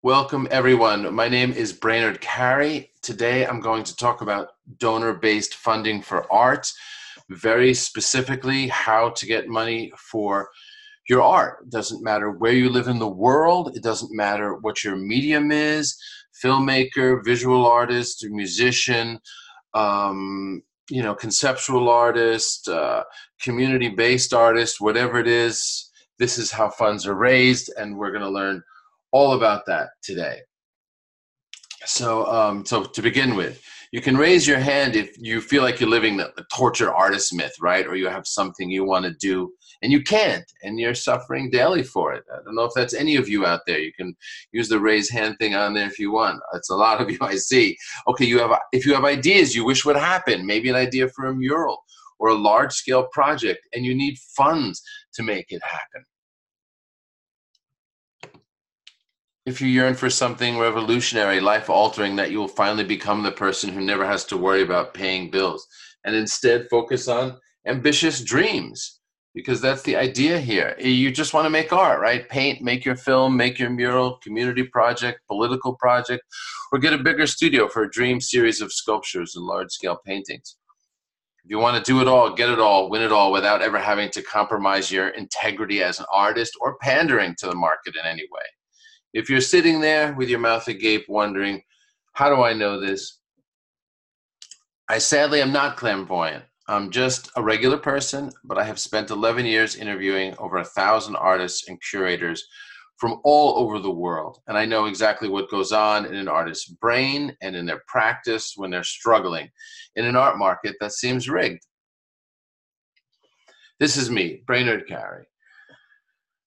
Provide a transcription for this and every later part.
Welcome, everyone. My name is Brainerd Carey. Today, I'm going to talk about donor-based funding for art, very specifically how to get money for your art. It doesn't matter where you live in the world. It doesn't matter what your medium is, filmmaker, visual artist, musician, conceptual artist, community-based artist, whatever it is. This is how funds are raised, and we're going to learn all about that today. So to begin with, you can raise your hand if you feel like you're living the torture artist myth, right? Or you have something you want to do and you can't, and you're suffering daily for it. I don't know if that's any of you out there. You can use the raise hand thing on there if you want. It's a lot of you I see. Okay, if you have ideas you wish would happen, maybe an idea for a mural or a large-scale project, and you need funds to make it happen. If you yearn for something revolutionary, life-altering, that you will finally become the person who never has to worry about paying bills and instead focus on ambitious dreams, because that's the idea here. You just want to make art, right? Paint, make your film, make your mural, community project, political project, or get a bigger studio for a dream series of sculptures and large-scale paintings. If you want to do it all, get it all, win it all without ever having to compromise your integrity as an artist or pandering to the market in any way. If you're sitting there with your mouth agape wondering, how do I know this? I sadly am not clairvoyant. I'm just a regular person, but I have spent 11 years interviewing over 1,000 artists and curators from all over the world. And I know exactly what goes on in an artist's brain and in their practice when they're struggling in an art market that seems rigged. This is me, Brainerd Carey.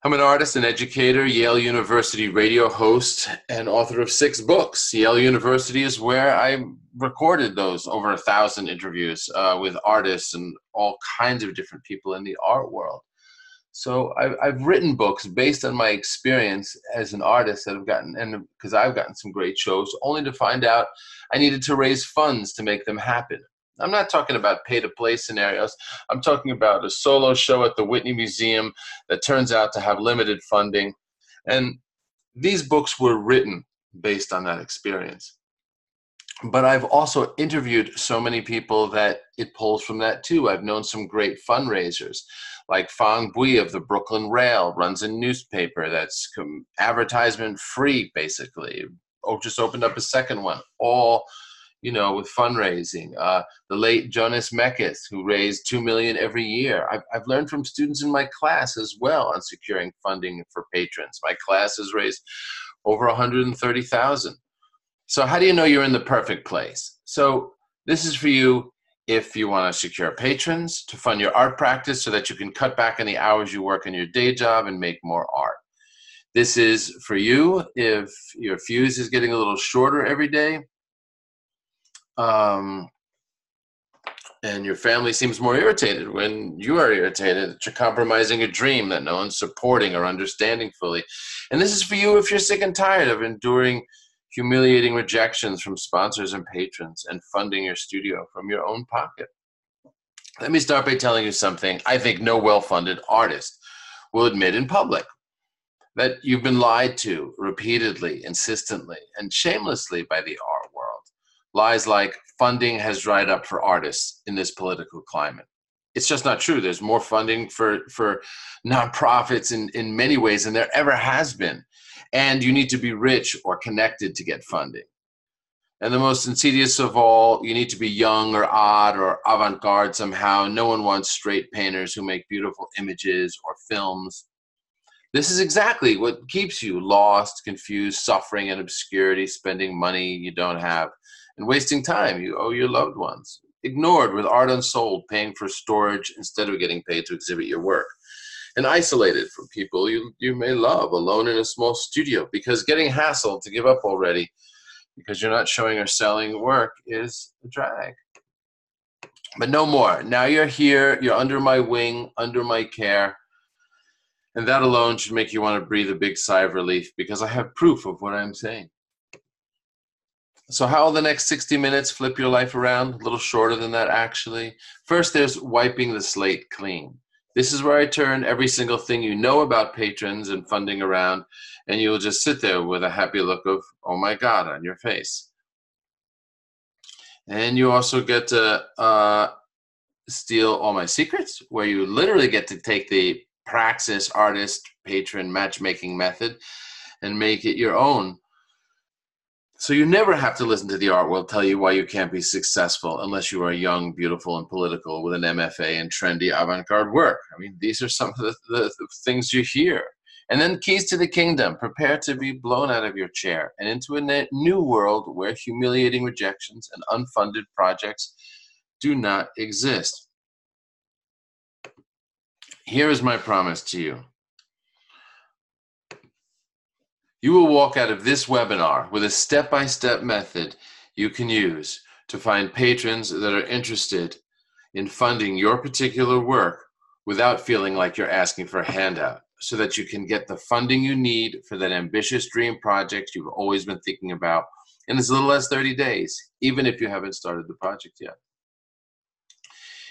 I'm an artist and educator, Yale University radio host, and author of 6 books. Yale University is where I recorded those over 1,000 interviews with artists and all kinds of different people in the art world. So I've written books based on my experience as an artist that I've gotten, and because I've gotten some great shows, only to find out I needed to raise funds to make them happen. I'm not talking about pay-to-play scenarios. I'm talking about a solo show at the Whitney Museum that turns out to have limited funding. And these books were written based on that experience. But I've also interviewed so many people that it pulls from that too. I've known some great fundraisers, like Fang Bui of the Brooklyn Rail, runs a newspaper that's advertisement free, basically. Just opened up a second one, all with fundraising. The late Jonas Mekas, who raised $2 million every year. I've learned from students in my class as well on securing funding for patrons. My class has raised over $130,000. So how do you know you're in the perfect place? So this is for you if you want to secure patrons to fund your art practice so that you can cut back on the hours you work in your day job and make more art. This is for you if your fuse is getting a little shorter every day, and your family seems more irritated when you are irritated that you're compromising a dream that no one's supporting or understanding fully. And this is for you if you're sick and tired of enduring humiliating rejections from sponsors and patrons and funding your studio from your own pocket. Let me start by telling you something I think no well-funded artist will admit in public: that you've been lied to repeatedly, insistently, and shamelessly by the art world. Lies like funding has dried up for artists in this political climate. It's just not true. There's more funding for nonprofits in many ways than there ever has been. And you need to be rich or connected to get funding. And the most insidious of all, you need to be young or odd or avant-garde somehow. No one wants straight painters who make beautiful images or films. This is exactly what keeps you lost, confused, suffering in obscurity, spending money you don't have, and wasting time you owe your loved ones. Ignored with art unsold, paying for storage instead of getting paid to exhibit your work. And isolated from people you may love, alone in a small studio, because getting hassled to give up already because you're not showing or selling work is a drag. But no more. Now you're here, you're under my wing, under my care, and that alone should make you want to breathe a big sigh of relief, because I have proof of what I'm saying. So how will the next 60 minutes flip your life around? A little shorter than that, actually. First, there's wiping the slate clean. This is where I turn every single thing you know about patrons and funding around, and you'll just sit there with a happy look of, oh my God, on your face. And you also get to steal all my secrets, where you literally get to take the Praxis artist patron matchmaking method and make it your own. So you never have to listen to the art world tell you why you can't be successful unless you are young, beautiful, and political with an MFA and trendy avant-garde work. I mean, these are some of the things you hear. And then keys to the kingdom. Prepare to be blown out of your chair and into a new world where humiliating rejections and unfunded projects do not exist. Here is my promise to you. You will walk out of this webinar with a step-by-step method you can use to find patrons that are interested in funding your particular work without feeling like you're asking for a handout, so that you can get the funding you need for that ambitious dream project you've always been thinking about in as little as 30 days, even if you haven't started the project yet.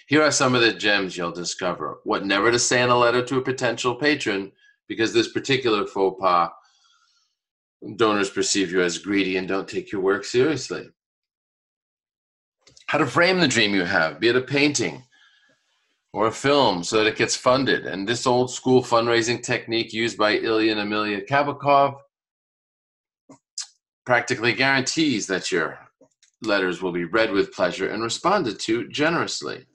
Here are some of the gems you'll discover. What never to say in a letter to a potential patron, because this particular faux pas, donors perceive you as greedy and don't take your work seriously. How to frame the dream you have, be it a painting or a film, so that it gets funded. And this old school fundraising technique used by Ilya and Amelia Kabakov practically guarantees that your letters will be read with pleasure and responded to generously.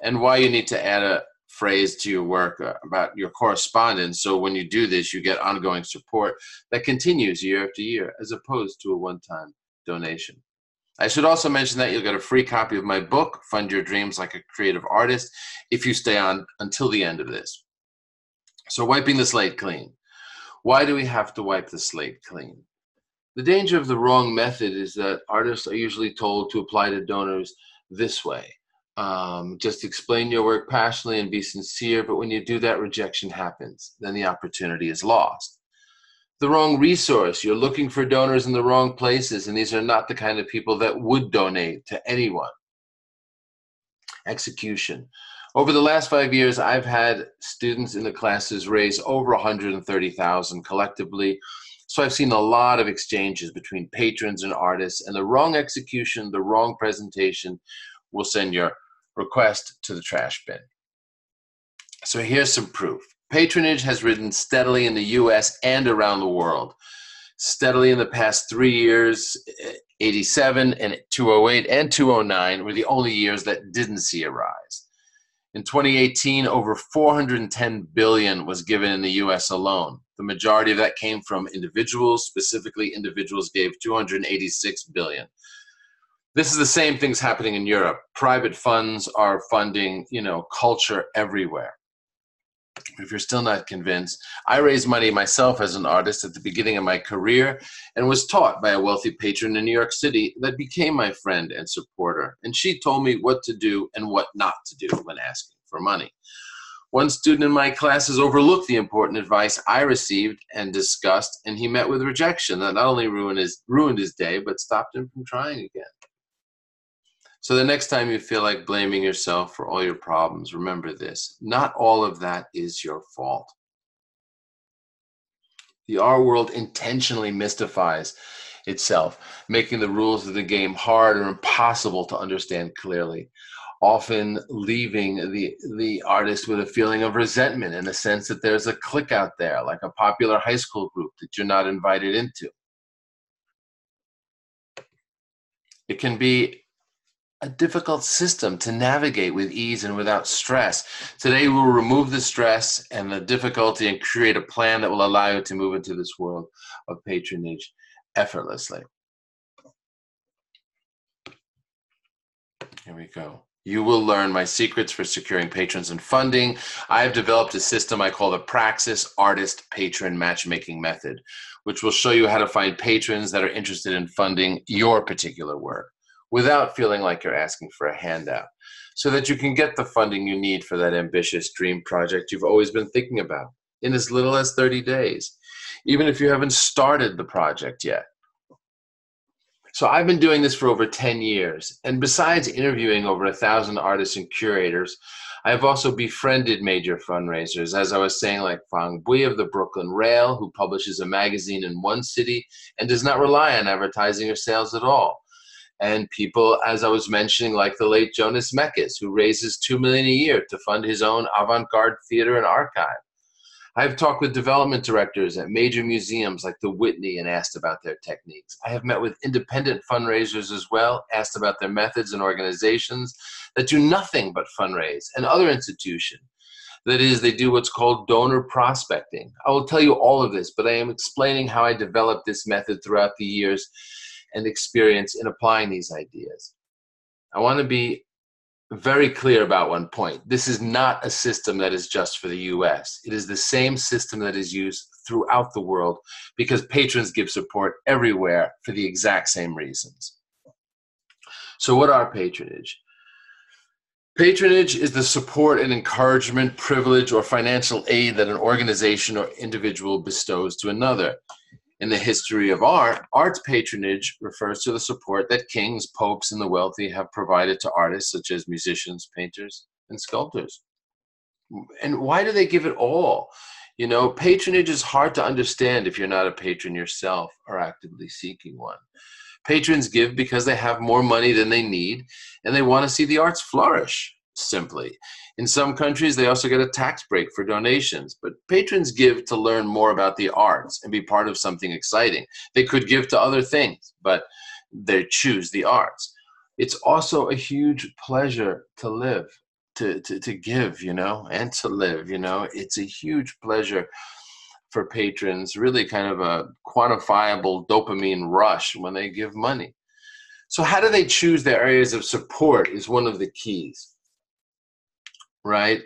And why you need to add a phrase to your work about your correspondence, so when you do this, you get ongoing support that continues year after year, as opposed to a one-time donation. I should also mention that you'll get a free copy of my book, Fund Your Dreams Like a Creative Artist, if you stay on until the end of this. So wiping the slate clean. Why do we have to wipe the slate clean? The danger of the wrong method is that artists are usually told to apply to donors this way. Just explain your work passionately and be sincere, but when you do that, rejection happens. Then the opportunity is lost. The wrong resource. You're looking for donors in the wrong places, and these are not the kind of people that would donate to anyone. Execution. Over the last 5 years, I've had students in the classes raise over $130,000 collectively. So I've seen a lot of exchanges between patrons and artists, and the wrong execution, the wrong presentation will send your request to the trash bin. So here's some proof. Patronage has risen steadily in the US and around the world. Steadily in the past 3 years, 87 and 2008 and 2009 were the only years that didn't see a rise. In 2018, over $410 billion was given in the US alone. The majority of that came from individuals. Specifically, individuals gave $286 billion. This is the same things happening in Europe. Private funds are funding, culture everywhere. If you're still not convinced, I raised money myself as an artist at the beginning of my career and was taught by a wealthy patron in New York City that became my friend and supporter. And she told me what to do and what not to do when asking for money. One student in my classes overlooked the important advice I received and discussed, and he met with rejection that not only ruined his day, but stopped him from trying again. So the next time you feel like blaming yourself for all your problems, remember this: not all of that is your fault. The art world intentionally mystifies itself, making the rules of the game hard or impossible to understand clearly, often leaving the artist with a feeling of resentment in the sense that there's a clique out there, like a popular high school group that you're not invited into. It can be a difficult system to navigate with ease and without stress. Today, we'll remove the stress and the difficulty and create a plan that will allow you to move into this world of patronage effortlessly. Here we go. You will learn my secrets for securing patrons and funding. I have developed a system I call the Praxis Artist Patron Matchmaking Method, which will show you how to find patrons that are interested in funding your particular work without feeling like you're asking for a handout, so that you can get the funding you need for that ambitious dream project you've always been thinking about in as little as 30 days, even if you haven't started the project yet. So I've been doing this for over 10 years, and besides interviewing over 1,000 artists and curators, I've also befriended major fundraisers, as I was saying, like Fang Bui of the Brooklyn Rail, who publishes a magazine in one city and does not rely on advertising or sales at all. And people, as I was mentioning, like the late Jonas Mekas, who raises $2 million a year to fund his own avant-garde theater and archive. I've talked with development directors at major museums like the Whitney and asked about their techniques. I have met with independent fundraisers as well, asked about their methods and organizations that do nothing but fundraise, and other institutions. That is, they do what's called donor prospecting. I will tell you all of this, but I am explaining how I developed this method throughout the years and experience in applying these ideas. I want to be very clear about one point. This is not a system that is just for the US. It is the same system that is used throughout the world because patrons give support everywhere for the exact same reasons. So what are patronage? Patronage is the support and encouragement, privilege, or financial aid that an organization or individual bestows to another. In the history of art, arts patronage refers to the support that kings, popes, and the wealthy have provided to artists such as musicians, painters, and sculptors. And why do they give it all? You know, patronage is hard to understand if you're not a patron yourself or actively seeking one. Patrons give because they have more money than they need, and they want to see the arts flourish, simply. In some countries, they also get a tax break for donations, but patrons give to learn more about the arts and be part of something exciting. They could give to other things, but they choose the arts. It's also a huge pleasure to live, to give, you know, and to live, you know. It's a huge pleasure for patrons, really kind of a quantifiable dopamine rush when they give money. So how do they choose their areas of support is one of the keys. Right?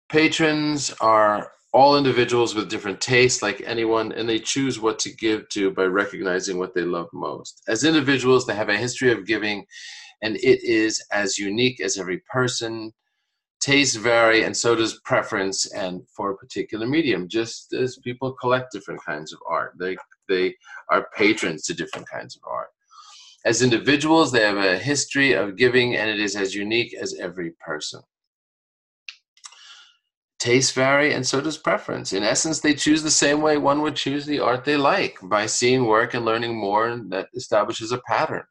Patrons are all individuals with different tastes, like anyone, and they choose what to give to by recognizing what they love most. As individuals, they have a history of giving, and it is as unique as every person. Tastes vary, and so does preference and for a particular medium, just as people collect different kinds of art. They are patrons to different kinds of art. As individuals, they have a history of giving, and it is as unique as every person. Tastes vary, and so does preference. In essence, they choose the same way one would choose the art they like, by seeing work and learning more, and that establishes a pattern.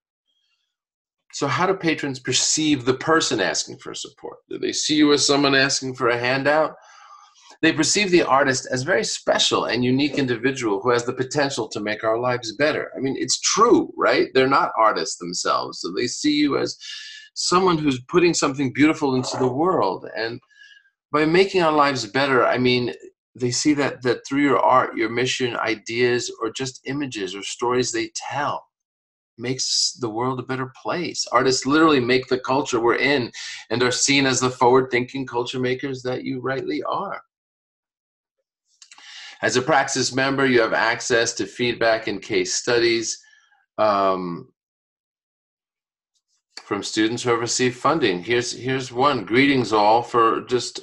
So how do patrons perceive the person asking for support? Do they see you as someone asking for a handout? They perceive the artist as very special and unique individual who has the potential to make our lives better. I mean, it's true, right? They're not artists themselves, so they see you as someone who's putting something beautiful into the world. And by making our lives better, I mean, they see that through your art, your mission, ideas, or just images or stories they tell makes the world a better place. Artists literally make the culture we're in and are seen as the forward-thinking culture makers that you rightly are. As a Praxis member, you have access to feedback and case studies from students who have received funding. Here's one. Greetings all for just,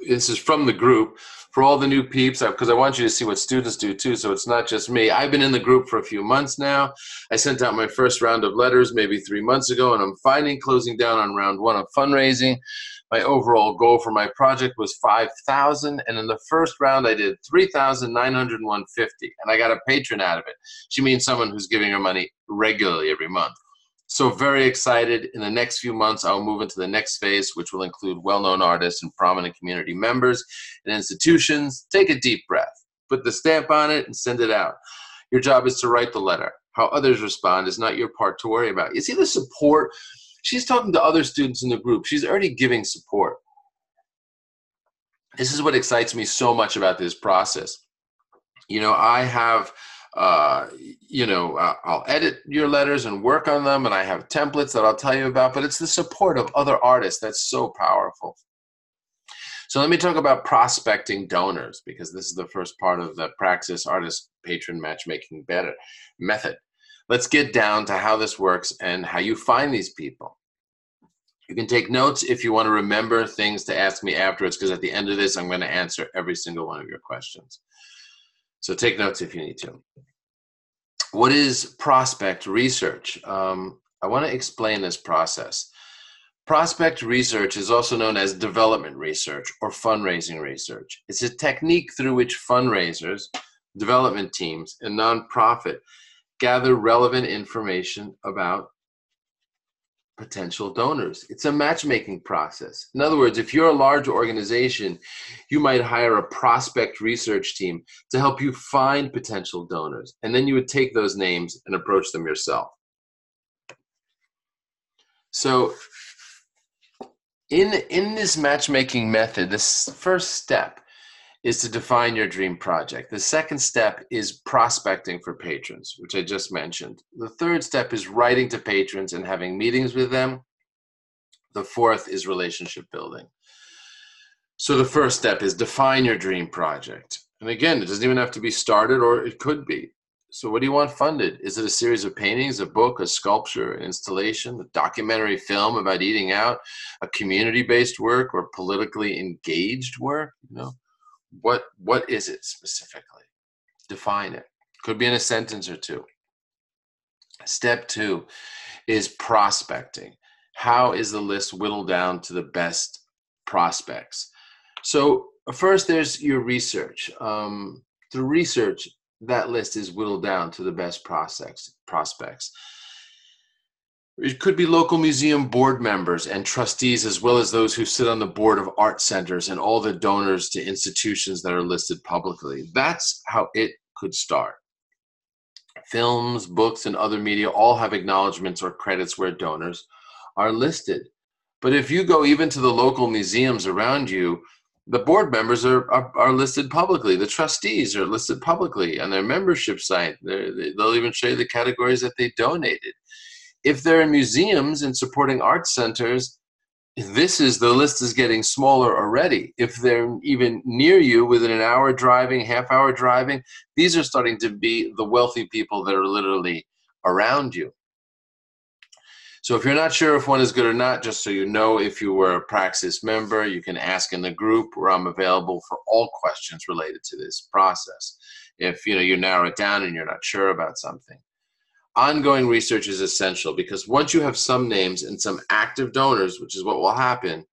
this is from the group, for all the new peeps, because I want you to see what students do too, so it's not just me. I've been in the group for a few months now. I sent out my first round of letters maybe 3 months ago, and I'm finally closing down on round 1 of fundraising. My overall goal for my project was $5,000, and in the first round I did $3,950, and I got a patron out of it. She means someone who's giving her money regularly every month. So very excited. In the next few months, I'll move into the next phase, which will include well-known artists and prominent community members and institutions. Take a deep breath, put the stamp on it, and send it out. Your job is to write the letter. How others respond is not your part to worry about. You see the support? She's talking to other students in the group. She's already giving support. This is what excites me so much about this process. You know, I have, I'll edit your letters and work on them, and I have templates that I'll tell you about, but it's the support of other artists that's so powerful. So let me talk about prospecting donors, because this is the first part of the Praxis Artist Patron Matchmaking Better method. Let's get down to how this works and how you find these people. You can take notes if you want to remember things to ask me afterwards, because at the end of this, I'm going to answer every single one of your questions. So take notes if you need to. What is prospect research? I want to explain this process. Prospect research is also known as development research or fundraising research. It's a technique through which fundraisers, development teams, and nonprofit gather relevant information about potential donors. It's a matchmaking process. In other words, if you're a large organization, you might hire a prospect research team to help you find potential donors, and then you would take those names and approach them yourself. So in this matchmaking method, this first step is to define your dream project. The second step is prospecting for patrons, which I just mentioned. The third step is writing to patrons and having meetings with them. The fourth is relationship building. So the first step is define your dream project. And again, it doesn't even have to be started, or it could be. So what do you want funded? Is it a series of paintings, a book, a sculpture, an installation, a documentary film about eating out, a community-based work, or politically engaged work? What is it specifically? Define it. Could be in a sentence or two. Step 2 is prospecting. How is the list whittled down to the best prospects? So first, there's your research. Through research, that list is whittled down to the best prospects. It could be local museum board members and trustees, as well as those who sit on the board of art centers and all the donors to institutions that are listed publicly. That's how it could start. Films, books, and other media all have acknowledgments or credits where donors are listed. But if you go even to the local museums around you, the board members are listed publicly. The trustees are listed publicly on their membership site. They'll even show you the categories that they donated. If they're in museums and supporting art centers, the list is getting smaller already. If they're even near you, within an hour driving, half-hour driving, these are starting to be the wealthy people that are literally around you. So if you're not sure if one is good or not, just so you know, if you were a Praxis member, you can ask in the group where I'm available for all questions related to this process. If you narrow it down and you're not sure about something. Ongoing research is essential because once you have some names and some active donors, which is what will happen,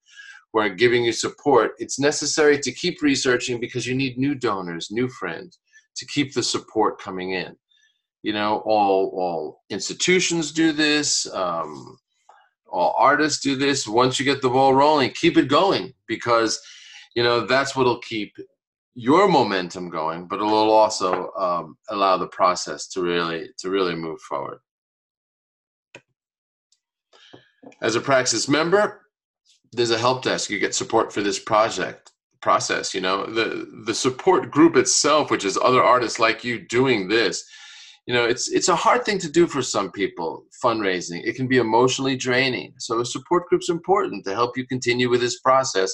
who are giving you support, it's necessary to keep researching because you need new donors, new friends, to keep the support coming in. All institutions do this, all artists do this. Once you get the ball rolling, keep it going because, that's what'll keep your momentum going, but it will also allow the process to really move forward. As a Praxis member, there's a help desk. You get support for this process. The support group itself, which is other artists like you doing this, it's a hard thing to do for some people, fundraising. It can be emotionally draining. So a support group's important to help you continue with this process.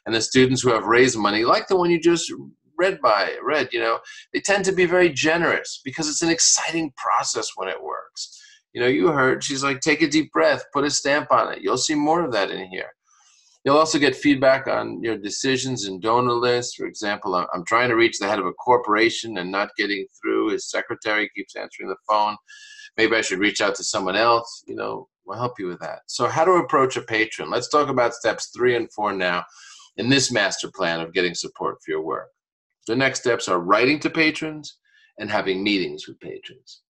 And the students who have raised money, like the one you just read, they tend to be very generous because it's an exciting process when it works. You heard, she's like, take a deep breath, put a stamp on it. You'll see more of that in here. You'll also get feedback on your decisions and donor lists. For example, I'm trying to reach the head of a corporation and not getting through. His secretary keeps answering the phone. Maybe I should reach out to someone else. We'll help you with that. So how to approach a patron. Let's talk about steps 3 and 4 now in this master plan of getting support for your work. The next steps are writing to patrons and having meetings with patrons.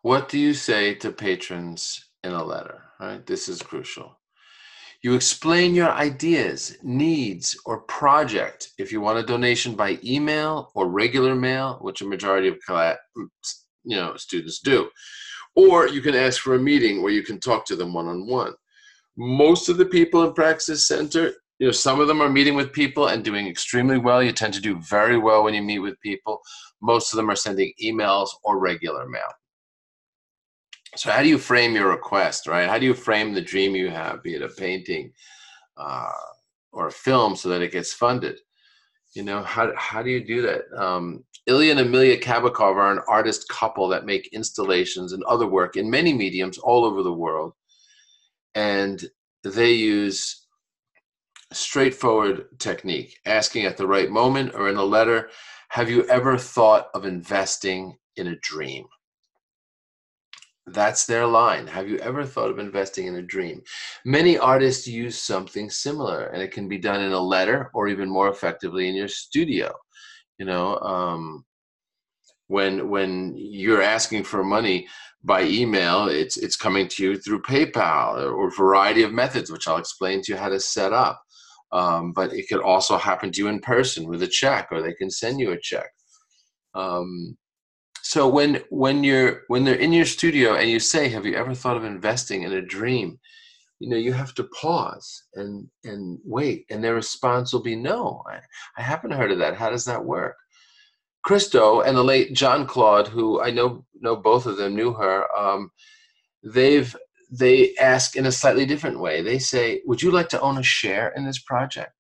What do you say to patrons in a letter, right? This is crucial. You explain your ideas, needs, or project. If you want a donation by email or regular mail, which a majority of students do, or you can ask for a meeting where you can talk to them one-on-one. Most of the people in Praxis Center, some of them are meeting with people and doing extremely well. You tend to do very well when you meet with people. Most of them are sending emails or regular mail. So how do you frame your request, right? How do you frame the dream you have, be it a painting or a film, so that it gets funded? How do you do that? Ilya and Amelia Kabakov are an artist couple that make installations and other work in many mediums all over the world. And they use a straightforward technique, asking at the right moment or in a letter, have you ever thought of investing in a dream? That's their line. Have you ever thought of investing in a dream? Many artists use something similar, and it can be done in a letter or even more effectively in your studio. You know, when you're asking for money by email, it's coming to you through PayPal or a variety of methods, which I'll explain to you how to set up. But it could also happen to you in person with a check, or they can send you a check. Um, so when they're in your studio and you say, "Have you ever thought of investing in a dream?" You have to pause and wait, and their response will be, "No, I haven't heard of that. How does that work?" Christo and the late John Claude, who I know both of them knew her. They've they ask in a slightly different way. They say, "Would you like to own a share in this project?"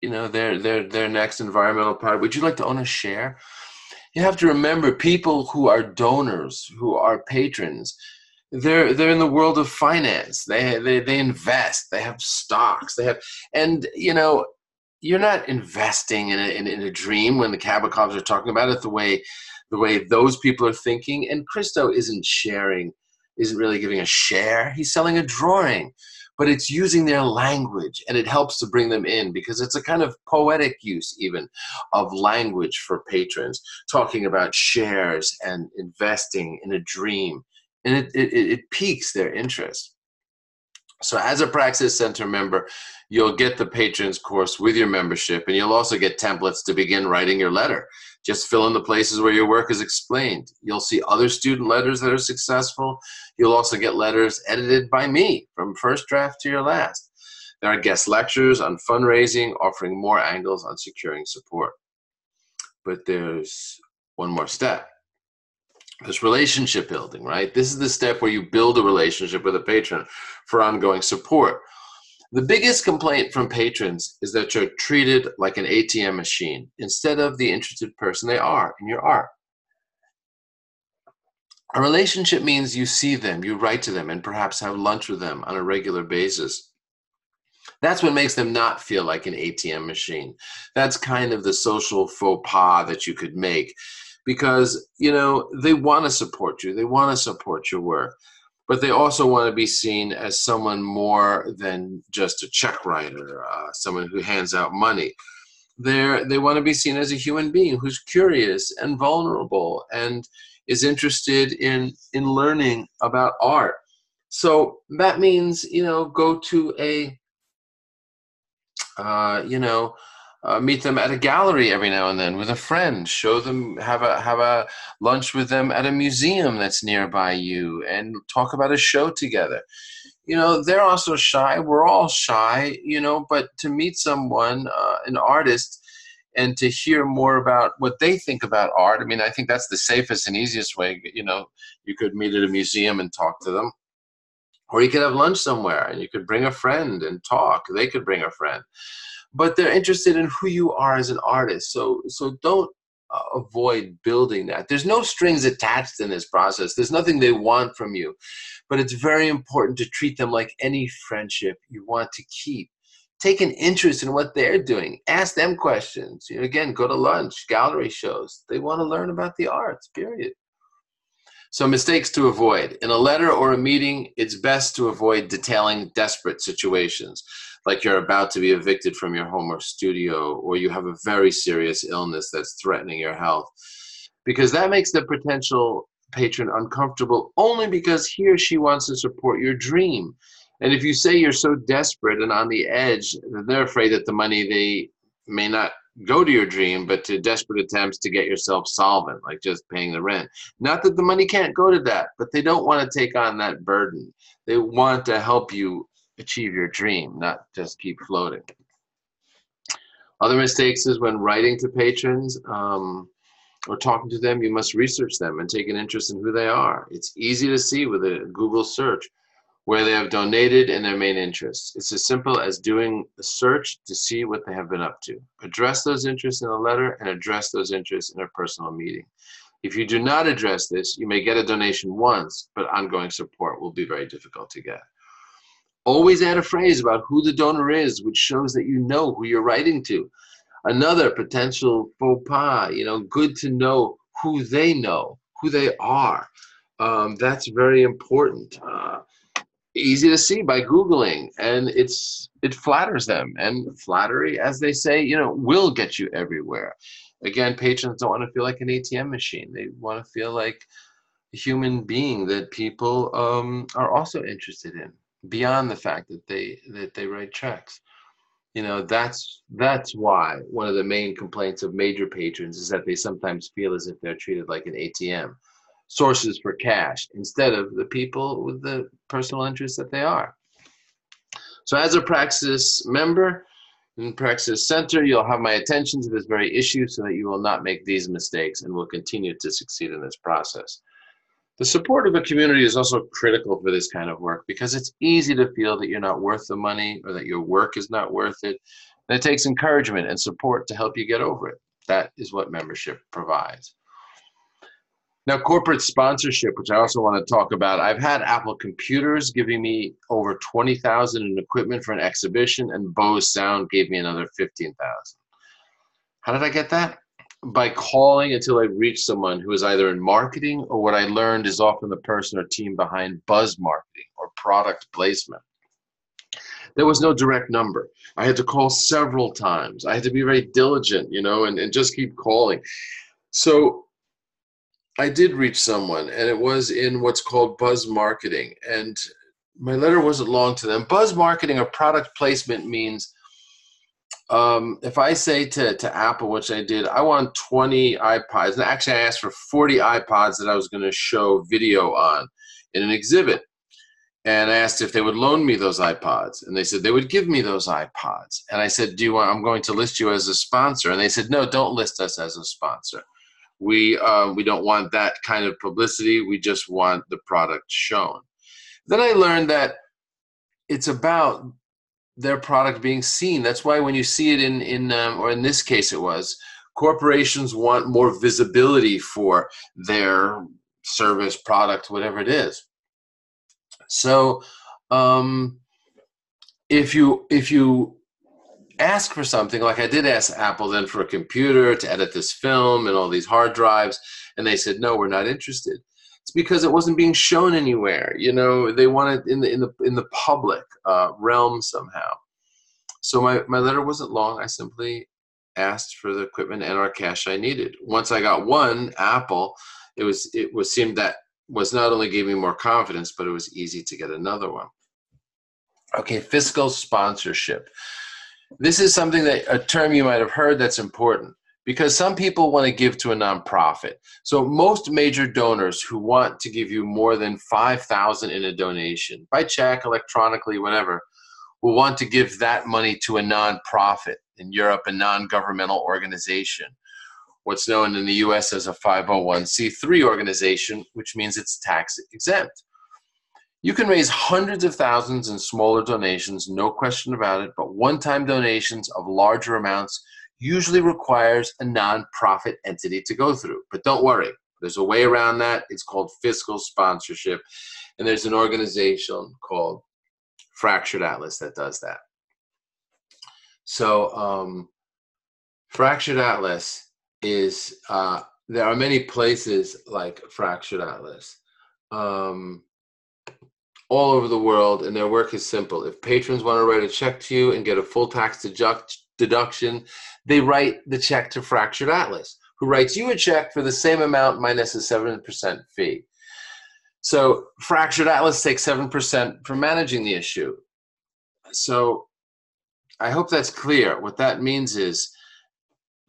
Their next environmental project. Would you like to own a share? You have to remember, people who are donors, who are patrons, they're in the world of finance. They invest. They have stocks. They have, and you're not investing in a dream when the Kabakovs are talking about it the way those people are thinking. And Christo isn't really giving a share. He's selling a drawing, but it's using their language, and it helps to bring them in because it's a kind of poetic use even of language for patrons, talking about shares and investing in a dream, and it piques their interest. So as a Praxis Center member, you'll get the patrons course with your membership, and you'll also get templates to begin writing your letter. Just fill in the places where your work is explained. You'll see other student letters that are successful. You'll also get letters edited by me from first draft to your last. There are guest lectures on fundraising, offering more angles on securing support. But there's one more step. This relationship building, right? This is the step where you build a relationship with a patron for ongoing support. The biggest complaint from patrons is that you're treated like an ATM machine instead of the interested person they are in your art. A relationship means you see them, you write to them, and perhaps have lunch with them on a regular basis. That's what makes them not feel like an ATM machine. That's kind of the social faux pas that you could make, because they want to support you, they want to support your work, but they also want to be seen as someone more than just a check writer, someone who hands out money. They want to be seen as a human being who's curious and vulnerable and is interested in learning about art. So that means go to meet them at a gallery every now and then with a friend. Show them, have a lunch with them at a museum that's nearby you, and talk about a show together. They're also shy. We're all shy, but to meet someone, an artist, and to hear more about what they think about art. I mean, I think that's the safest and easiest way. You could meet at a museum and talk to them, or you could have lunch somewhere and you could bring a friend and talk. They could bring a friend. But they're interested in who you are as an artist. So don't avoid building that. There's no strings attached in this process. There's nothing they want from you. But it's very important to treat them like any friendship you want to keep. Take an interest in what they're doing. Ask them questions. Again, go to lunch, gallery shows. They want to learn about the arts, period. So mistakes to avoid. In a letter or a meeting, it's best to avoid detailing desperate situations, like you're about to be evicted from your home or studio, or you have a very serious illness that's threatening your health, because that makes the potential patron uncomfortable only because he or she wants to support your dream. And if you say you're so desperate and on the edge, they're afraid that the money they may not go to your dream, but to desperate attempts to get yourself solvent, like just paying the rent. Not that the money can't go to that, but they don't want to take on that burden. They want to help you achieve your dream, not just keep floating. Other mistakes is when writing to patrons or talking to them, you must research them and take an interest in who they are. It's easy to see with a Google search where they have donated and their main interests. It's as simple as doing a search to see what they have been up to. Address those interests in a letter and address those interests in a personal meeting. If you do not address this, you may get a donation once, but ongoing support will be very difficult to get. Always add a phrase about who the donor is, which shows that you know who you're writing to. Another potential faux pas, good to know who they know who they are. That's very important. Easy to see by Googling, and it flatters them. And flattery, as they say, will get you everywhere. Again, patrons don't want to feel like an ATM machine. They want to feel like a human being that people are also interested in, beyond the fact that they write checks. That's why one of the main complaints of major patrons is that they sometimes feel as if they're treated like an ATM, sources for cash, instead of the people with the personal interests that they are. So as a Praxis member in Praxis Center, you'll have my attention to this very issue so that you will not make these mistakes and will continue to succeed in this process. The support of a community is also critical for this kind of work, because it's easy to feel that you're not worth the money or that your work is not worth it. And it takes encouragement and support to help you get over it. That is what membership provides. Now, corporate sponsorship, which I also want to talk about. I've had Apple Computers giving me over $20,000 in equipment for an exhibition, and Bose Sound gave me another $15,000. How did I get that? By calling until I reached someone who is either in marketing, or what I learned is often the person or team behind buzz marketing or product placement. There was no direct number. I had to call several times. I had to be very diligent, and just keep calling. So I did reach someone, and it was in what's called buzz marketing. And my letter wasn't long to them. Buzz marketing or product placement means if I say to Apple, which I did, I want 20 iPods. And actually, I asked for 40 iPods that I was going to show video on in an exhibit. And I asked if they would loan me those iPods. And they said they would give me those iPods. And I said, I'm going to list you as a sponsor. And they said, no, don't list us as a sponsor. We don't want that kind of publicity. We just want the product shown. Then I learned that it's about their product being seen. That's why when you see it or in this case it was, corporations want more visibility for their service, product, whatever it is. So if you ask for something, like I did ask Apple then for a computer to edit this film and all these hard drives, and they said, no, we're not interested. It's because it wasn't being shown anywhere. They want it in the public realm somehow. So my letter wasn't long. I simply asked for the equipment and our cash I needed. Once I got one, Apple, it seemed that was not only gave me more confidence, but it was easy to get another one. Okay, fiscal sponsorship. This is something a term you might have heard that's important, because some people want to give to a nonprofit. So most major donors who want to give you more than $5,000 in a donation, by check, electronically, whatever, will want to give that money to a nonprofit. In Europe, a non-governmental organization, what's known in the US as a 501c3 organization, which means it's tax exempt. You can raise hundreds of thousands in smaller donations, no question about it, but one-time donations of larger amounts usually requires a nonprofit entity to go through. But don't worry, there's a way around that. It's called fiscal sponsorship, and there's an organization called Fractured Atlas that does that. So Fractured Atlas is, there are many places like Fractured Atlas all over the world, and their work is simple. If patrons want to write a check to you and get a full tax deduction, they write the check to Fractured Atlas, who writes you a check for the same amount minus a 7% fee. So Fractured Atlas takes 7% for managing the issue. So I hope that's clear. What that means is,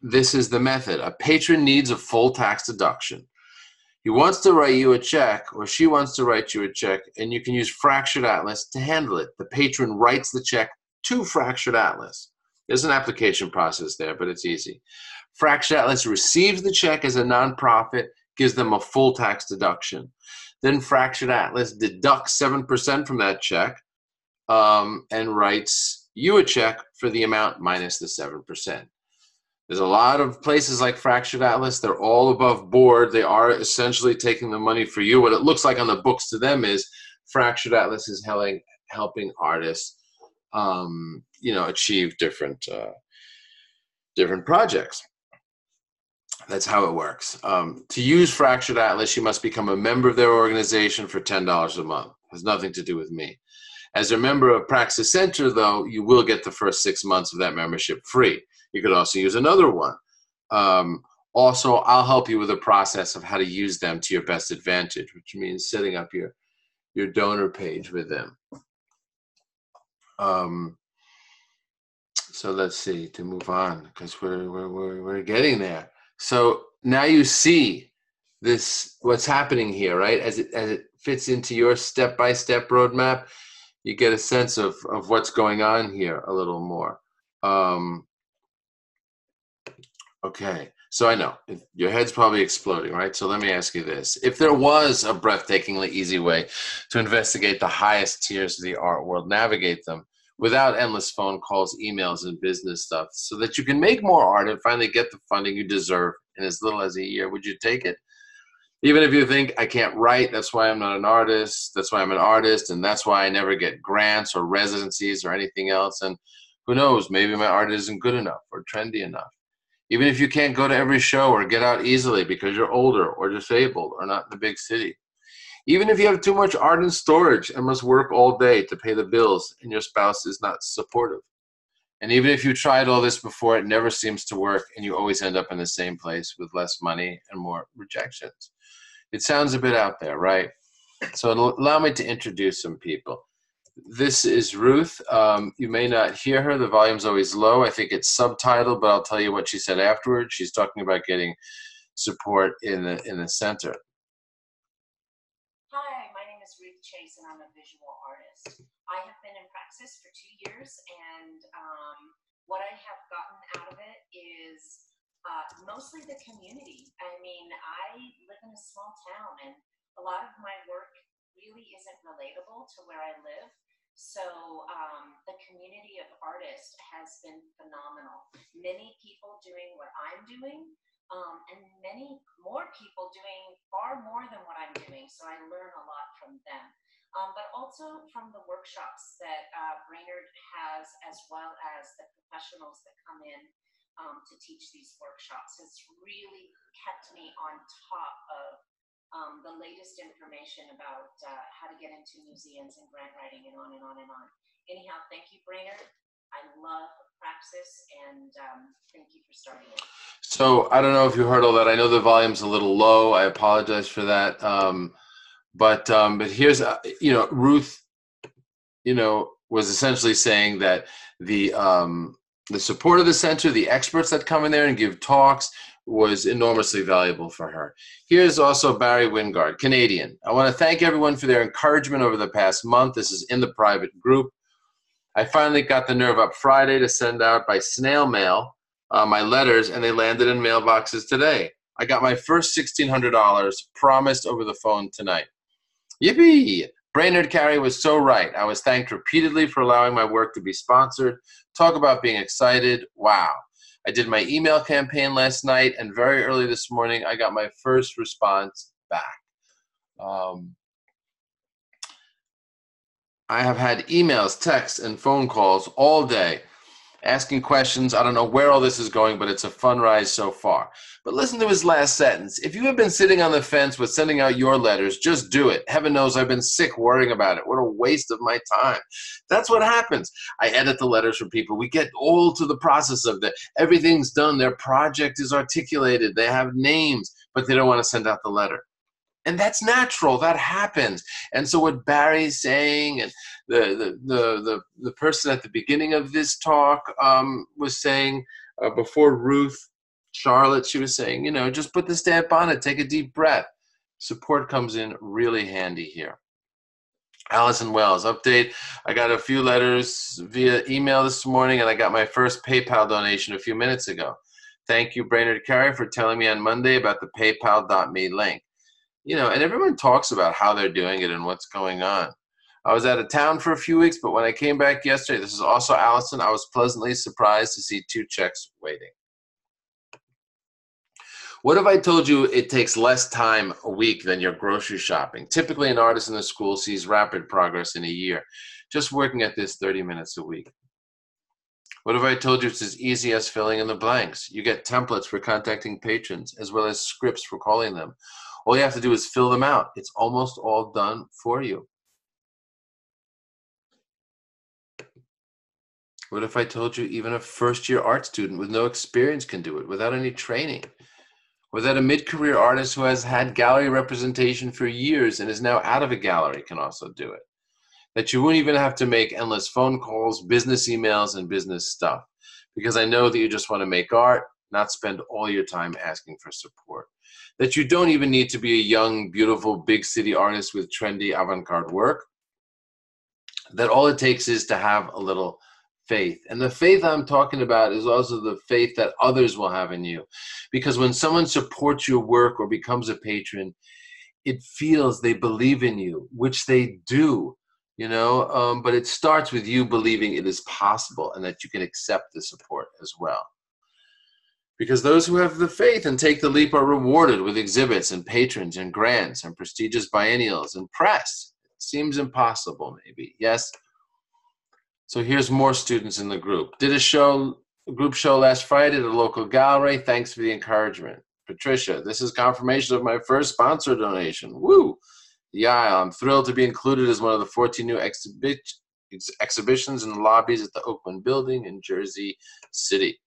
this is the method. A patron needs a full tax deduction. He wants to write you a check, or she wants to write you a check, and you can use Fractured Atlas to handle it. The patron writes the check to Fractured Atlas. There's an application process there, but it's easy. Fractured Atlas receives the check as a nonprofit, gives them a full tax deduction. Then Fractured Atlas deducts 7% from that check and writes you a check for the amount minus the 7%. There's a lot of places like Fractured Atlas. They're all above board. They are essentially taking the money for you. What it looks like on the books to them is Fractured Atlas is helping artists, achieve different projects. That's how it works. To use Fractured Atlas, you must become a member of their organization for $10 a month. It has nothing to do with me. As a member of Praxis Center, though, you will get the first 6 months of that membership free. You could also use another one. Also, I'll help you with the process of how to use them to your best advantage, which means setting up your donor page with them. So let's see, to move on, because we're getting there. So now you see this, what's happening here, right? As it fits into your step-by-step roadmap, you get a sense of what's going on here a little more. Okay, so I know your head's probably exploding, right? So let me ask you this. If there was a breathtakingly easy way to investigate the highest tiers of the art world, navigate them without endless phone calls, emails, and business stuff, so that you can make more art and finally get the funding you deserve in as little as a year, would you take it? Even if you think, I can't write, that's why I'm not an artist, that's why I'm an artist, and that's why I never get grants or residencies or anything else, and who knows, maybe my art isn't good enough or trendy enough. Even if you can't go to every show or get out easily because you're older or disabled or not in the big city. Even if you have too much art in storage and must work all day to pay the bills and your spouse is not supportive. And even if you tried all this before, it never seems to work and you always end up in the same place with less money and more rejections. It sounds a bit out there, right? So allow me to introduce some people. This is Ruth. You may not hear her. The volume's always low. I think it's subtitled, but I'll tell you what she said afterwards. She's talking about getting support in the center. Hi, my name is Ruth Chase, and I'm a visual artist. I have been in Praxis for 2 years, and what I have gotten out of it is mostly the community. I mean, I live in a small town, and a lot of my work really isn't relatable to where I live. So the community of artists has been phenomenal. Many people doing what I'm doing, and many more people doing far more than what I'm doing. So I learn a lot from them. But also from the workshops that Brainerd has, as well as the professionals that come in to teach these workshops. It's really kept me on top of the latest information about how to get into museums and grant writing and on and on and on. Anyhow, thank you, Brainerd. I love Praxis, and thank you for starting it. So I don't know if you heard all that. I know the volume's a little low. I apologize for that. But here's, Ruth, was essentially saying that the support of the center, the experts that come in there and give talks, was enormously valuable for her. Here's also Barry Wingard, Canadian. I want to thank everyone for their encouragement over the past month. This is in the private group. I finally got the nerve up Friday to send out by snail mail my letters, and they landed in mailboxes today. I got my first $1,600 promised over the phone tonight. Yippee! Brainerd Carey was so right. I was thanked repeatedly for allowing my work to be sponsored. Talk about being excited. Wow. I did my email campaign last night, and very early this morning, I got my first response back. I have had emails, texts, and phone calls all day asking questions. I don't know where all this is going, but it's a fun ride so far. But listen to his last sentence. If you have been sitting on the fence with sending out your letters, just do it. Heaven knows I've been sick worrying about it. What a waste of my time. That's what happens. I edit the letters for people. We get all to the process of that. Everything's done. Their project is articulated. They have names, but they don't want to send out the letter. And that's natural. That happens. And so what Barry's saying, and the person at the beginning of this talk was saying before Ruth, Charlotte, she was saying, just put the stamp on it. Take a deep breath. Support comes in really handy here. Allison Wells, update. I got a few letters via email this morning, and I got my first PayPal donation a few minutes ago. Thank you, Brainerd Carey, for telling me on Monday about the paypal.me link. And everyone talks about how they're doing it and what's going on. I was out of town for a few weeks, but when I came back yesterday, this is also Allison, I was pleasantly surprised to see 2 checks waiting. What if I told you it takes less time a week than your grocery shopping? Typically, an artist in the school sees rapid progress in a year, just working at this 30 minutes a week. What if I told you it's as easy as filling in the blanks? You get templates for contacting patrons, as well as scripts for calling them. All you have to do is fill them out. It's almost all done for you. What if I told you even a first-year art student with no experience can do it without any training? Or that a mid-career artist who has had gallery representation for years and is now out of a gallery can also do it? That you wouldn't even have to make endless phone calls, business emails, and business stuff, because I know that you just want to make art, not spend all your time asking for support. That you don't even need to be a young, beautiful, big city artist with trendy avant-garde work. That all it takes is to have a little faith. And the faith I'm talking about is also the faith that others will have in you. Because when someone supports your work or becomes a patron, it feels they believe in you, which they do. But it starts with you believing it is possible and that you can accept the support as well. Because those who have the faith and take the leap are rewarded with exhibits and patrons and grants and prestigious biennials and press. It seems impossible, maybe. Yes. So here's more students in the group. Did a group show last Friday at a local gallery. Thanks for the encouragement. Patricia, this is confirmation of my first sponsor donation. Woo! Yeah, I'm thrilled to be included as one of the 14 new exhibitions in the lobbies at the Oakland Building in Jersey City.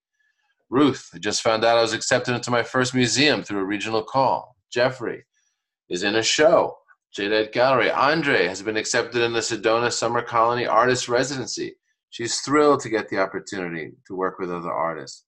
Ruth, I just found out I was accepted into my first museum through a regional call. Jeffrey is in a show. Jadeite Gallery. Andre has been accepted in the Sedona Summer Colony Artist Residency. She's thrilled to get the opportunity to work with other artists.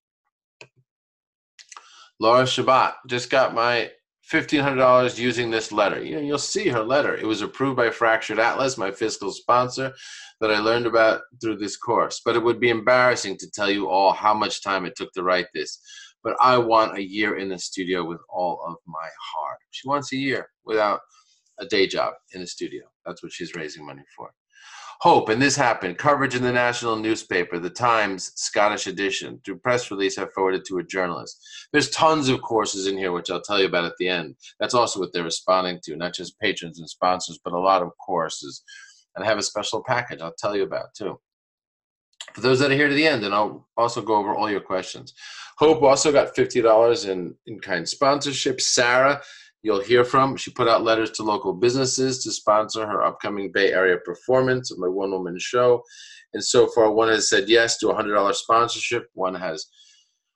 Laura Shabbat just got my $1,500 using this letter. You'll see her letter. It was approved by Fractured Atlas, my fiscal sponsor, that I learned about through this course. But it would be embarrassing to tell you all how much time it took to write this. But I want a year in the studio with all of my heart. She wants a year without a day job in the studio. That's what she's raising money for. Hope, and this happened, coverage in the national newspaper, the Times Scottish edition, through press release I forwarded to a journalist. There's tons of courses in here, which I'll tell you about at the end. That's also what they're responding to, not just patrons and sponsors, but a lot of courses. And I have a special package I'll tell you about too. For those that are here to the end, and I'll also go over all your questions. Hope also got $50 in in-kind sponsorship. Sarah, you'll hear from. She put out letters to local businesses to sponsor her upcoming Bay Area performance of my one-woman show. And so far, one has said yes to $100 sponsorship. One has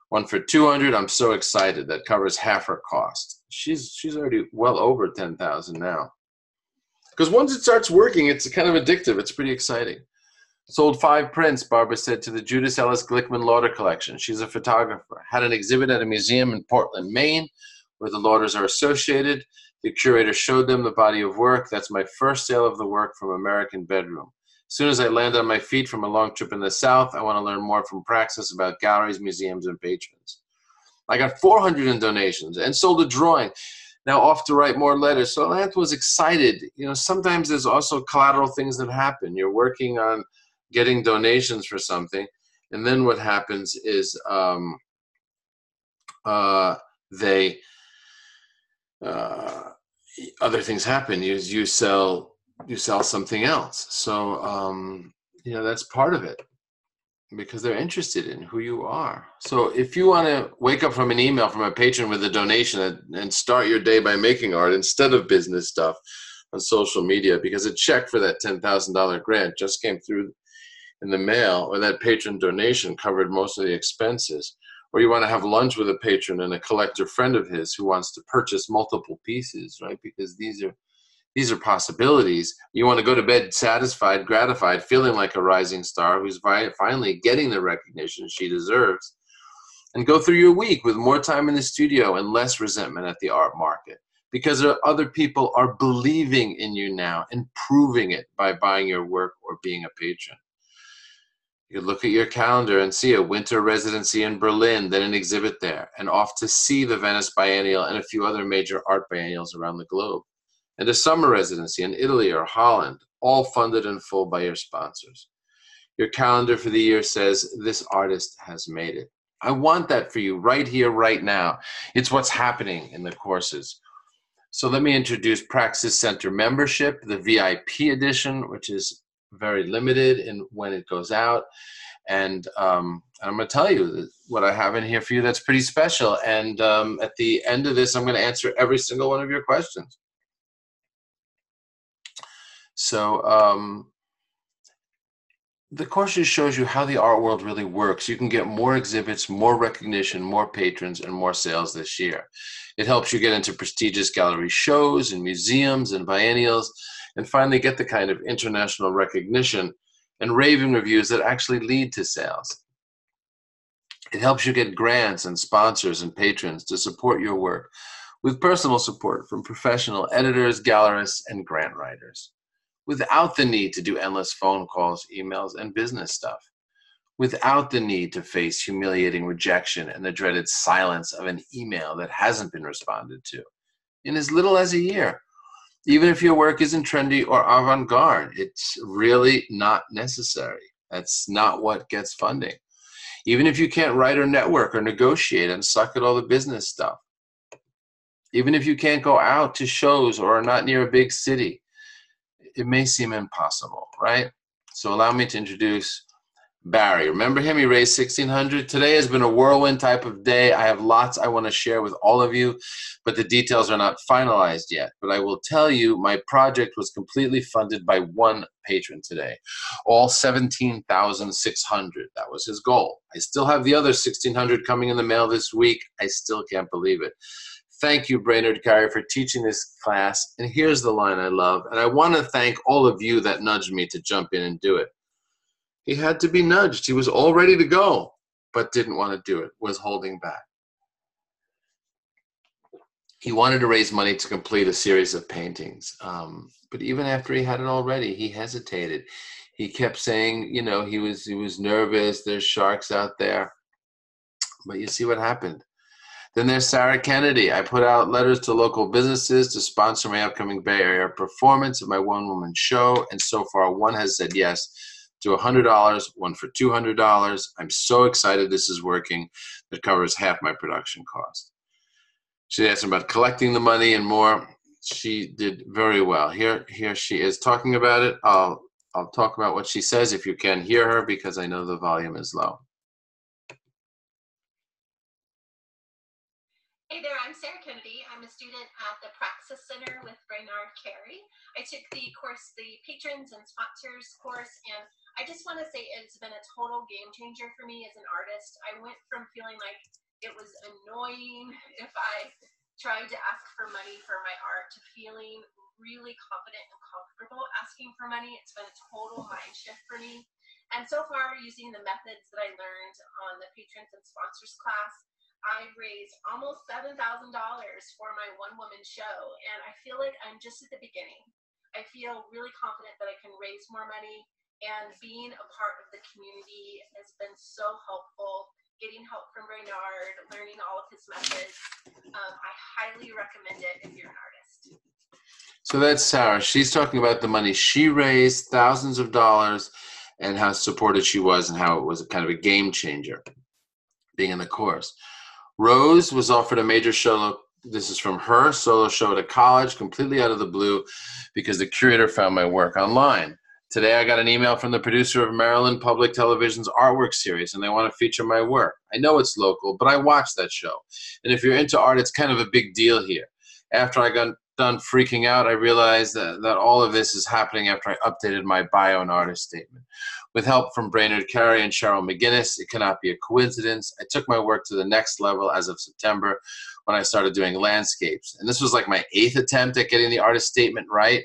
one for $200. I'm so excited. That covers half her cost. She's already well over $10,000 now. Because once it starts working, it's kind of addictive. It's pretty exciting. Sold 5 prints, Barbara said, to the Judas Ellis Glickman Lauder collection. She's a photographer. Had an exhibit at a museum in Portland, Maine, where the Lauders are associated. The curator showed them the body of work. That's my first sale of the work from American Bedroom. As soon as I land on my feet from a long trip in the South, I want to learn more from Praxis about galleries, museums, and patrons. I got 400 in donations and sold a drawing. Now off to write more letters. So Lance was excited. Sometimes there's also collateral things that happen. You're working on getting donations for something, and then what happens is other things happen. You sell something else. So that's part of it, because they're interested in who you are. So if you want to wake up from an email from a patron with a donation and start your day by making art instead of business stuff on social media, because a check for that $10,000 grant just came through in the mail, or that patron donation covered most of the expenses, or you want to have lunch with a patron and a collector friend of his who wants to purchase multiple pieces, right? Because these are possibilities. You want to go to bed satisfied, gratified, feeling like a rising star who's finally getting the recognition she deserves, and go through your week with more time in the studio and less resentment at the art market, because other people are believing in you now and proving it by buying your work or being a patron. You could look at your calendar and see a winter residency in Berlin, then an exhibit there, and off to see the Venice Biennial and a few other major art biennials around the globe, and a summer residency in Italy or Holland, all funded in full by your sponsors. Your calendar for the year says, this artist has made it. I want that for you right here, right now. It's what's happening in the courses. So let me introduce Praxis Center membership, the VIP edition, which is very limited in when it goes out, and I'm going to tell you what I have in here for you that's pretty special. And at the end of this, I'm going to answer every single one of your questions. So the course just shows you how the art world really works. You can get more exhibits, more recognition, more patrons, and more sales this year. It helps you get into prestigious gallery shows and museums and biennials, and finally get the kind of international recognition and raving reviews that actually lead to sales. It helps you get grants and sponsors and patrons to support your work with personal support from professional editors, gallerists, and grant writers, without the need to do endless phone calls, emails, and business stuff, without the need to face humiliating rejection and the dreaded silence of an email that hasn't been responded to in as little as a year. Even if your work isn't trendy or avant-garde, it's really not necessary. That's not what gets funding. Even if you can't write or network or negotiate and suck at all the business stuff. Even if you can't go out to shows or are not near a big city, it may seem impossible, right? So allow me to introduce Barry. Remember him? He raised $1,600. Today has been a whirlwind type of day. I have lots I want to share with all of you, but the details are not finalized yet. But I will tell you, my project was completely funded by one patron today, all $17,600. That was his goal. I still have the other $1,600 coming in the mail this week. I still can't believe it. Thank you, Brainard Carey, for teaching this class. And here's the line I love. And I want to thank all of you that nudged me to jump in and do it. He had to be nudged. He was all ready to go, but didn't want to do it, was holding back. He wanted to raise money to complete a series of paintings. But even after he had it already, he hesitated. He kept saying, you know, he was nervous. There's sharks out there. But you see what happened. Then there's Sarah Kennedy. I put out letters to local businesses to sponsor my upcoming Bay Area performance of my one-woman show. And so far, one has said yes to $100, one for $200. I'm so excited this is working. It covers half my production cost. She asked about collecting the money and more. She did very well. Here she is talking about it. I'll talk about what she says if you can hear her, because I know the volume is low. Hey there, I'm Sarah Kennedy. I'm a student at the Praxis Center with Brainard Carey. I took the course, the Patrons and Sponsors course, and I just want to say it's been a total game changer for me as an artist. I went from feeling like it was annoying if I tried to ask for money for my art to feeling really confident and comfortable asking for money. It's been a total mind shift for me. And so far, using the methods that I learned on the Patrons and Sponsors class, I raised almost $7,000 for my one-woman show, and I feel like I'm just at the beginning. I feel really confident that I can raise more money, and being a part of the community has been so helpful. Getting help from Brainard, learning all of his methods. I highly recommend it if you're an artist. So that's Sarah. She's talking about the money she raised, thousands of dollars, and how supported she was and how it was kind of a game changer being in the course. Rose was offered a major solo, this is from her, solo show at a college, completely out of the blue, because the curator found my work online. Today I got an email from the producer of Maryland Public Television's artwork series, and they want to feature my work. I know it's local, but I watched that show. And if you're into art, it's kind of a big deal here. After I got done freaking out, I realized that all of this is happening after I updated my bio and artist statement. With help from Brainard Carey and Cheryl McGinnis, it cannot be a coincidence. I took my work to the next level as of September when I started doing landscapes. And this was like my 8th attempt at getting the artist statement right.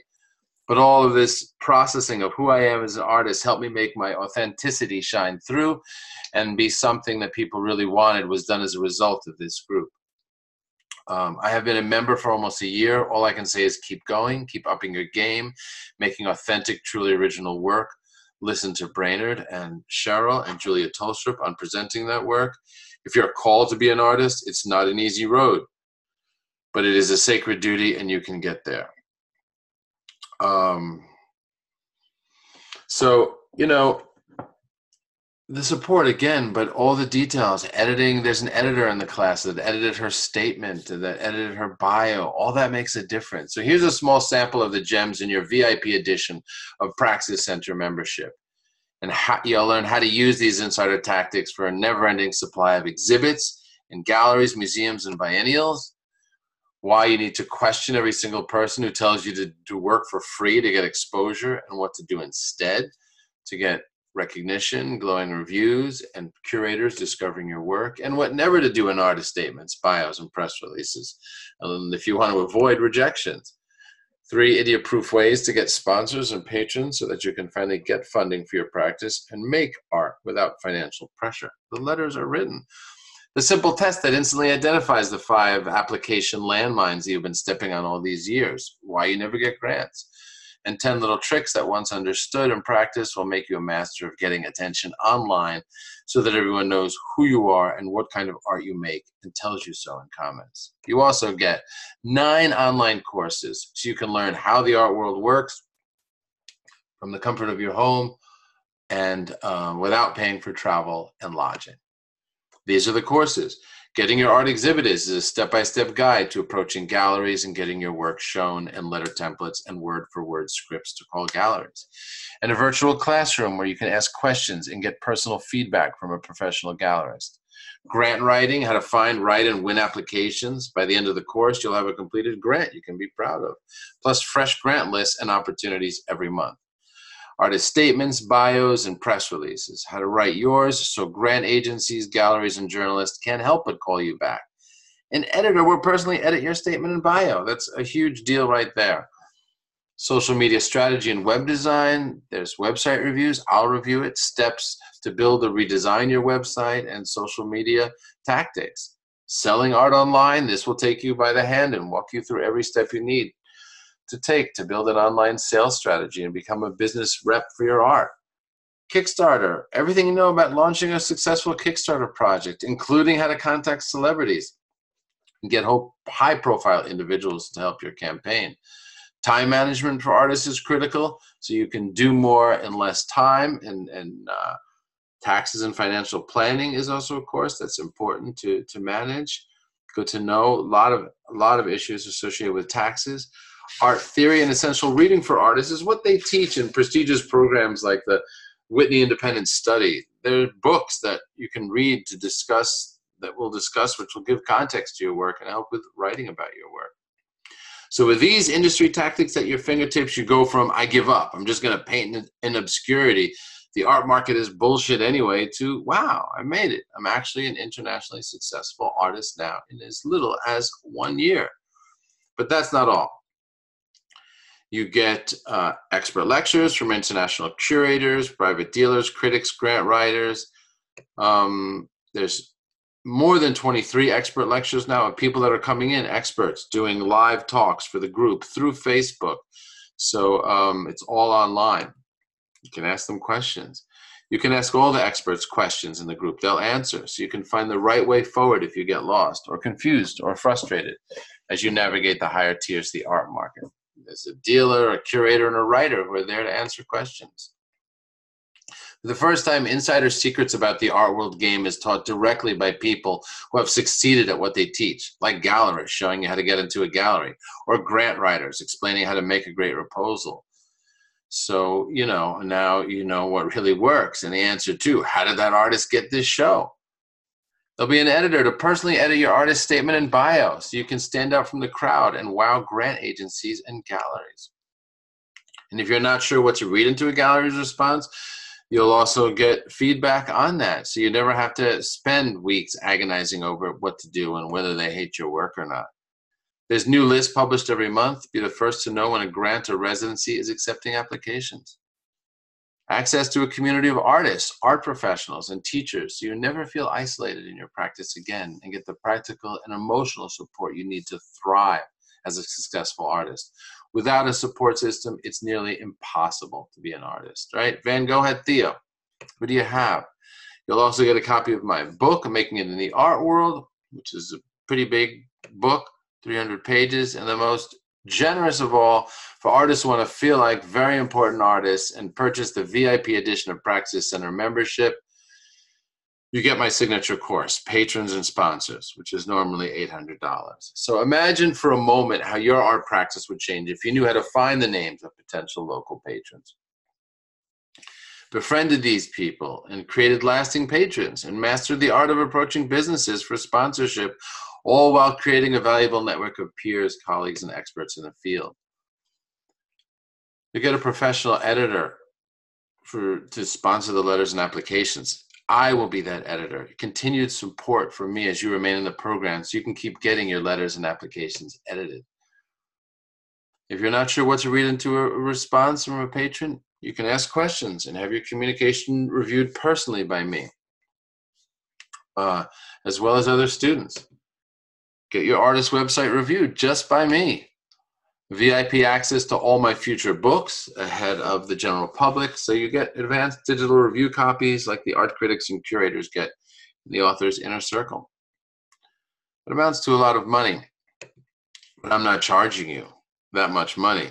But all of this processing of who I am as an artist helped me make my authenticity shine through and be something that people really wanted was done as a result of this group. I have been a member for almost a year. All I can say is keep going, keep upping your game, making authentic, truly original work. Listen to Brainard and Cheryl and Julia Tolstrup on presenting that work. If you're called to be an artist, it's not an easy road, but it is a sacred duty and you can get there. So, you know, the support again, but all the details, editing, there's an editor in the class that edited her statement, that edited her bio, all that makes a difference. So here's a small sample of the gems in your VIP edition of Praxis Center membership. And you'll learn how to use these insider tactics for a never-ending supply of exhibits in galleries, museums, and biennials. Why you need to question every single person who tells you to work for free to get exposure, and what to do instead to get recognition, glowing reviews, and curators discovering your work, and what never to do in artist statements, bios, and press releases, and if you want to avoid rejections. 3 idiot-proof ways to get sponsors and patrons so that you can finally get funding for your practice and make art without financial pressure. The letters are written. The simple test that instantly identifies the 5 application landmines that you've been stepping on all these years, why you never get grants, and 10 little tricks that once understood and practiced will make you a master of getting attention online so that everyone knows who you are and what kind of art you make and tells you so in comments. You also get 9 online courses so you can learn how the art world works from the comfort of your home and without paying for travel and lodging. These are the courses. Getting Your Art Exhibited is a step-by-step guide to approaching galleries and getting your work shown, and letter templates and word-for-word scripts to call galleries. And a virtual classroom where you can ask questions and get personal feedback from a professional gallerist. Grant writing, how to find, write, and win applications. By the end of the course, you'll have a completed grant you can be proud of, plus fresh grant lists and opportunities every month. Artist statements, bios, and press releases. How to write yours so grant agencies, galleries, and journalists can't help but call you back. An editor will personally edit your statement and bio. That's a huge deal right there. Social media strategy and web design. There's website reviews. I'll review it. Steps to build or redesign your website, and social media tactics. Selling art online. This will take you by the hand and walk you through every step you need to take to build an online sales strategy and become a business rep for your art. Kickstarter, everything you know about launching a successful Kickstarter project, including how to contact celebrities and get high-profile individuals to help your campaign. Time management for artists is critical, so you can do more in less time, and taxes and financial planning is also a course that's important to manage. Good to know. A lot of issues associated with taxes. Art theory and essential reading for artists is what they teach in prestigious programs like the Whitney Independent Study. There are books that you can read to discuss, which will give context to your work and help with writing about your work. So with these industry tactics at your fingertips, you go from, I give up, I'm just going to paint in obscurity, the art market is bullshit anyway, to, wow, I made it. I'm actually an internationally successful artist now in as little as 1 year. But that's not all. You get expert lectures from international curators, private dealers, critics, grant writers. There's more than 23 expert lectures now of people that are coming in, experts, doing live talks for the group through Facebook. So it's all online. You can ask them questions. You can ask all the experts questions in the group. They'll answer, so you can find the right way forward if you get lost or confused or frustrated as you navigate the higher tiers of the art market. There's a dealer, a curator, and a writer who are there to answer questions. For the first time, insider secrets about the art world game is taught directly by people who have succeeded at what they teach, like gallerists showing you how to get into a gallery, or grant writers explaining how to make a great proposal. So, now you know what really works. And the answer to, how did that artist get this show? There'll be an editor to personally edit your artist statement and bio so you can stand out from the crowd and wow grant agencies and galleries. And if you're not sure what to read into a gallery's response, you'll also get feedback on that. So you never have to spend weeks agonizing over what to do and whether they hate your work or not. There's new lists published every month. Be the first to know when a grant or residency is accepting applications. Access to a community of artists, art professionals, and teachers, so you never feel isolated in your practice again and get the practical and emotional support you need to thrive as a successful artist. Without a support system, it's nearly impossible to be an artist, right? Van Gogh had Theo. What do you have? You'll also get a copy of my book, Making It in the Art World, which is a pretty big book, 300 pages, and the most generous of all, for artists who want to feel like very important artists and purchase the VIP edition of Praxis Center membership, you get my signature course, Patrons and Sponsors, which is normally $800. So imagine for a moment how your art practice would change if you knew how to find the names of potential local patrons. befriended these people, and created lasting patrons, and mastered the art of approaching businesses for sponsorship, all while creating a valuable network of peers, colleagues, and experts in the field. You get a professional editor to sponsor the letters and applications. I will be that editor. Continued support for me as you remain in the program so you can keep getting your letters and applications edited. If you're not sure what to read into a response from a patron, you can ask questions and have your communication reviewed personally by me, as well as other students. Get your artist website reviewed just by me. VIP access to all my future books ahead of the general public, so you get advanced digital review copies like the art critics and curators get in the author's inner circle. It amounts to a lot of money, but I'm not charging you that much money.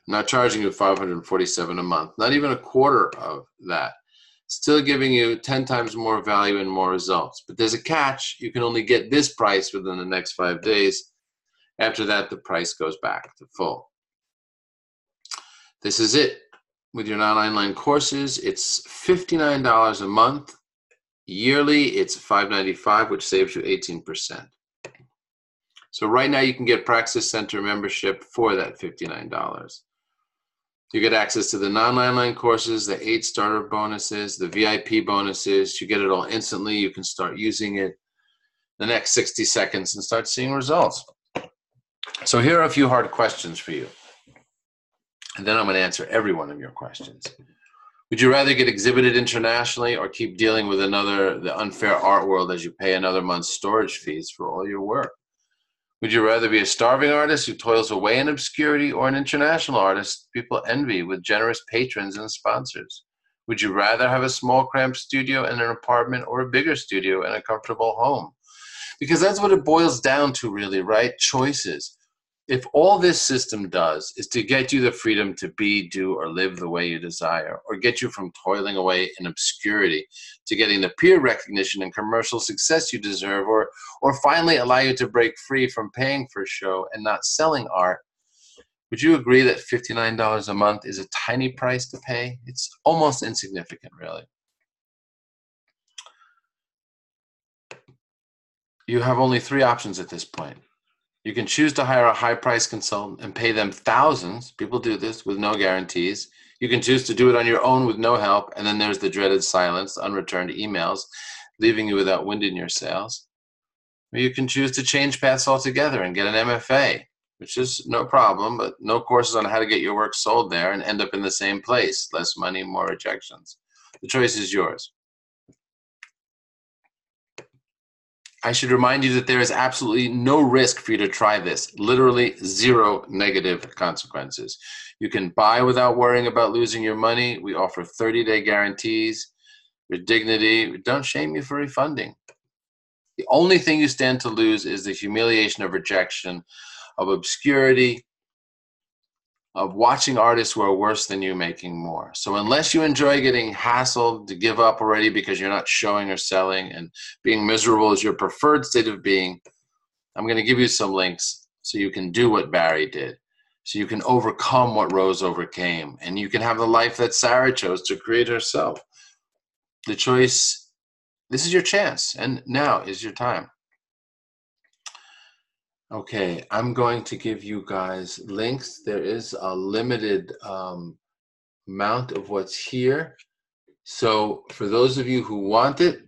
I'm not charging you $547 a month, not even a quarter of that. Still giving you 10 times more value and more results. But there's a catch. You can only get this price within the next 5 days. After that, the price goes back to full. This is it. With your non-online courses, it's $59 a month. Yearly, it's $595, which saves you 18%. So right now, you can get Praxis Center membership for that $59. You get access to the non-online courses, the 8 starter bonuses, the VIP bonuses. You get it all instantly. You can start using it the next 60 seconds and start seeing results. So here are a few hard questions for you. And then I'm going to answer every one of your questions. Would you rather get exhibited internationally or keep dealing with the unfair art world as you pay another month's storage fees for all your work? Would you rather be a starving artist who toils away in obscurity or an international artist people envy with generous patrons and sponsors? Would you rather have a small cramped studio in an apartment or a bigger studio and a comfortable home? Because that's what it boils down to really, right? Choices. If all this system does is to get you the freedom to be, do, or live the way you desire, or get you from toiling away in obscurity to getting the peer recognition and commercial success you deserve, or finally allow you to break free from paying for a show and not selling art, would you agree that $59 a month is a tiny price to pay? It's almost insignificant, really. You have only 3 options at this point. You can choose to hire a high-priced consultant and pay them thousands. People do this with no guarantees. You can choose to do it on your own with no help, and then there's the dreaded silence, the unreturned emails, leaving you without wind in your sails. Or you can choose to change paths altogether and get an MFA, which is no problem, but no courses on how to get your work sold there and end up in the same place. Less money, more rejections. The choice is yours. I should remind you that there is absolutely no risk for you to try this. Literally 0 negative consequences. You can buy without worrying about losing your money. We offer 30-day guarantees. Your dignity. We don't shame you for refunding. The only thing you stand to lose is the humiliation of rejection, of obscurity, of watching artists who are worse than you making more. So unless you enjoy getting hassled to give up already because you're not showing or selling and being miserable is your preferred state of being, I'm going to give you some links so you can do what Barry did, so you can overcome what Rose overcame, and you can have the life that Sarah chose to create herself. The choice, this is your chance, and now is your time. Okay, I'm going to give you guys links. There is a limited amount of what's here. So for those of you who want it,